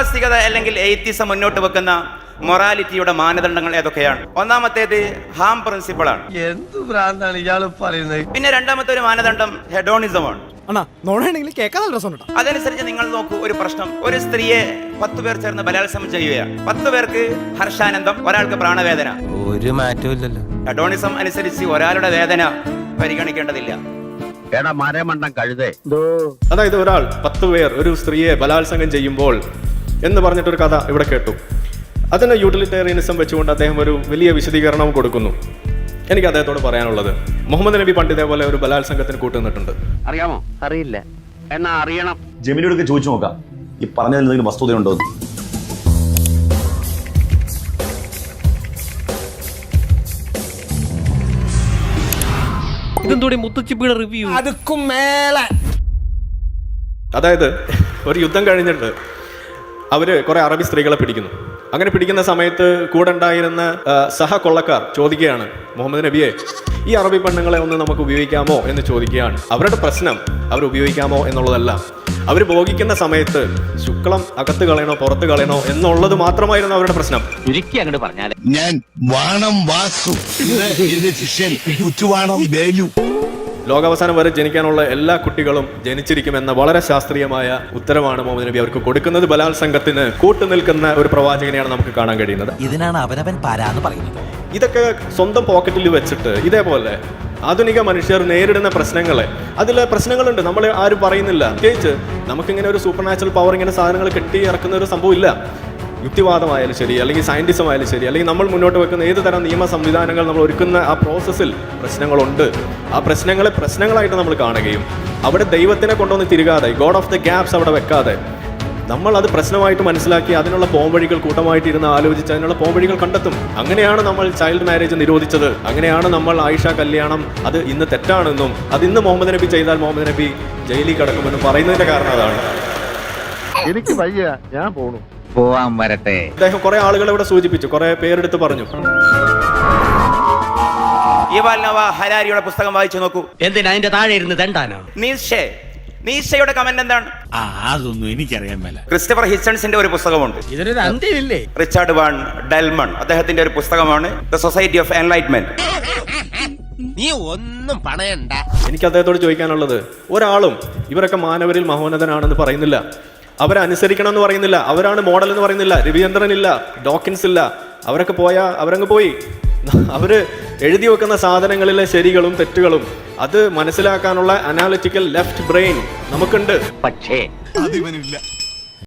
വൈമനസ്യത അല്ലെങ്കിൽ എയ്ത്തിസം മുന്നോട്ട് വെക്കുന്ന മൊറാലിറ്റിയുടെ മാനദണ്ഡങ്ങൾ ഏതൊക്കെയാണ്? ഒന്നാമത്തേത് ഹാം പ്രിൻസിപ്പിളാണ്. എന്ത് ഭ്രാന്താണ് ഇയാൾ പറയുന്നത്? പിന്നെ രണ്ടാമത്തെ ഒരു മാനദണ്ഡം ഹെഡോണിസമാണ്. അതനുസരിച്ച് നിങ്ങൾ നോക്കൂ, ഒരു പ്രശ്നം, ഒരു സ്ത്രീയെ 10 പേർ ചേർന്ന് ബലാത്സംഗം ചെയ്യുകയാണ്. 10 പേർക്ക് ഹർഷാനന്ദം, ഒരാൾക്ക് പ്രാണവേദന. ഒരു മാറ്റവും ഇല്ലല്ലോ. ഹെഡോണിസം അനുസരിച്ച് ഒരാളുടെ വേദന പരിഗണിക്കേണ്ടതില്ല. അതായത് ഒരാൾ 10 പേർ ഒരു സ്ത്രീയെ ബലാത്സംഗം ചെയ്യുമ്പോൾ എന്ന് പറഞ്ഞിട്ടൊരു കഥ ഇവിടെ കേട്ടു. അതിന് യൂട്ടിലിറ്റേറിയനിസം വെച്ചുകൊണ്ട് അദ്ദേഹം ഒരു വലിയ വിശദീകരണം കൊടുക്കുന്നു. എനിക്ക് അദ്ദേഹത്തോട് പറയാനുള്ളത്, മുഹമ്മദ് നബി പണ്ട് ഇതേപോലെ ഒരു ബലാത്സംഗത്തിന് കൂട്ടുനിന്നിട്ടുണ്ട്. അറിയാമോ? അറിയില്ല, എന്നാ അറിയണം. ജെമിനിയോടൊക്കെ ചോദിച്ചു നോക്കാം, ഈ പറഞ്ഞതിൽ എന്തെങ്കിലും വസ്തുതയുണ്ടോ? അതായത് ഒരു യുദ്ധം കഴിഞ്ഞിട്ട് അവര് കുറെ അറബി സ്ത്രീകളെ പിടിക്കുന്നു. അങ്ങനെ പിടിക്കുന്ന സമയത്ത് കൂടെ ഉണ്ടായിരുന്ന സഹകൊള്ളക്കാർ ചോദിക്കുകയാണ്, മുഹമ്മദ് നബിയെ, ഈ അറബി പെണ്ണുങ്ങളെ ഒന്ന് നമുക്ക് ഉപയോഗിക്കാമോ എന്ന് ചോദിക്കുകയാണ്. അവരുടെ പ്രശ്നം അവർ ഉപയോഗിക്കാമോ എന്നുള്ളതല്ല, അവർ ഭോഗിക്കുന്ന സമയത്ത് ശുക്ലം അകത്ത് കളയണോ പുറത്ത് കളയണോ എന്നുള്ളത് മാത്രമായിരുന്നു അവരുടെ പ്രശ്നം. അങ്ങോട്ട് പറഞ്ഞാൽ ഞാൻ വാണം വാസു, ശിഷ്യൻ കുറ്റുവാണം വേലു. ലോകാവസാനം വരെ ജനിക്കാനുള്ള എല്ലാ കുട്ടികളും ജനിച്ചിരിക്കുമെന്ന വളരെ ശാസ്ത്രീയമായ ഉത്തരവാണ് മുഹമ്മദ് നബി അവർക്ക് കൊടുക്കുന്നത്. ബലാത്സംഗത്തിന് കൂട്ടുനിൽക്കുന്ന ഒരു പ്രവാചകനെയാണ് നമുക്ക് കാണാൻ കഴിയുന്നത്. ഇതിനാണ് അവനവൻ പാരാന്ന് പറയുന്നത്. ഇതൊക്കെ സ്വന്തം പോക്കറ്റിൽ വെച്ചിട്ട് ഇതേപോലെ ആധുനിക മനുഷ്യർ നേരിടുന്ന പ്രശ്നങ്ങളെ, അതിലെ പ്രശ്നങ്ങളുണ്ട്, നമ്മൾ ആരും പറയുന്നില്ല. പ്രത്യേകിച്ച് നമുക്കിങ്ങനെ ഒരു സൂപ്പർ നാച്ചുറൽ പവർ ഇങ്ങനെ സാധനങ്ങൾ കെട്ടി ഇറക്കുന്ന ഒരു സംഭവം ഇല്ല. യുക്തിവാദമായാലും ശരി, അല്ലെങ്കിൽ സയൻറ്റിസം ആയാലും ശരി, അല്ലെങ്കിൽ നമ്മൾ മുന്നോട്ട് വെക്കുന്ന ഏത് തരം നിയമ സംവിധാനങ്ങൾ നമ്മൾ ഒരുക്കുന്ന ആ പ്രോസസ്സിൽ പ്രശ്നങ്ങളുണ്ട്. ആ പ്രശ്നങ്ങളെ പ്രശ്നങ്ങളായിട്ട് നമ്മൾ കാണുകയും അവിടെ ദൈവത്തിനെ കൊണ്ടുവന്ന് തിരുകാതെ, ഗോഡ് ഓഫ് ദ ഗ്യാപ്സ് അവിടെ വെക്കാതെ, നമ്മൾ അത് പ്രശ്നമായിട്ട് മനസ്സിലാക്കി അതിനുള്ള പോംവഴികൾ കൂട്ടമായിട്ട് ഇരുന്ന് ആലോചിച്ച് അതിനുള്ള പോംവഴികൾ കണ്ടെത്തും. അങ്ങനെയാണ് നമ്മൾ ചൈൽഡ് മാരേജ് നിരോധിച്ചത്. അങ്ങനെയാണ് നമ്മൾ ആയിഷ കല്യാണം അത് ഇന്ന് തെറ്റാണെന്നും അത് ഇന്ന് മുഹമ്മദ് നബി ചെയ്താൽ മുഹമ്മദ് നബി ജയിലിൽ കിടക്കുമെന്നും പറയുന്നതിന്റെ കാരണം അതാണ്. എനിക്ക് വയ്യ, ഞാൻ പോണു. പോവാൻ വരട്ടെ. അദ്ദേഹം കുറെ ആളുകളെ ഇവിടെ സൂചിപ്പിച്ചു, കുറെ പേരെടുത്ത് പറഞ്ഞു. യുവാൽ നോവ ഹരാരിയുടെ പുസ്തകം വായിച്ചു നോക്കൂ. എന്തിനാ അതിന്റെ താഴെ ഇരുന്ന് തണ്ടാനോ? നീഷയുടെ കമന്റ് എന്താണ്? അതൊന്നും എനിക്കറിയാൻ മേല. ക്രിസ്റ്റഫർ ഹിച്ചൻസിന്റെ ഒരു പുസ്തകമുണ്ട്, ഇതിനൊരു അന്ത്യമില്ലേ? റിച്ചാർഡ് വാൻ ഡെൽമൺ അദ്ദേഹത്തിന്റെ ഒരു പുസ്തകമാണ് ദ സൊസൈറ്റി ഓഫ് എൻലൈറ്റ്മെന്റ്. നീ ഒന്നും പണയണ്ട. എനിക്ക് അദ്ദേഹത്തോട് ചോദിക്കാനുള്ളത്, ഒരാളും ഇവരൊക്കെ മാനവരിൽ മഹോന്നതനാണെന്ന് പറയുന്നില്ല, അവരെ അനുസരിക്കണം എന്ന് പറയുന്നില്ല, അവരാണ് മോഡൽ എന്ന് പറയുന്നില്ല. രവിചന്ദ്രൻ ഇല്ല, ഡോക്കിൻസ് ഇല്ല, അവരൊക്കെ അവരങ്ങ് പോയി. അവര് എഴുതി വെക്കുന്ന സാധനങ്ങളിലെ ശരികളും തെറ്റുകളും അത് മനസ്സിലാക്കാനുള്ള അനാലിറ്റിക്കൽ ലെഫ്റ്റ് ബ്രെയിൻ നമുക്കുണ്ട്. പക്ഷേ അതിവനില്ല.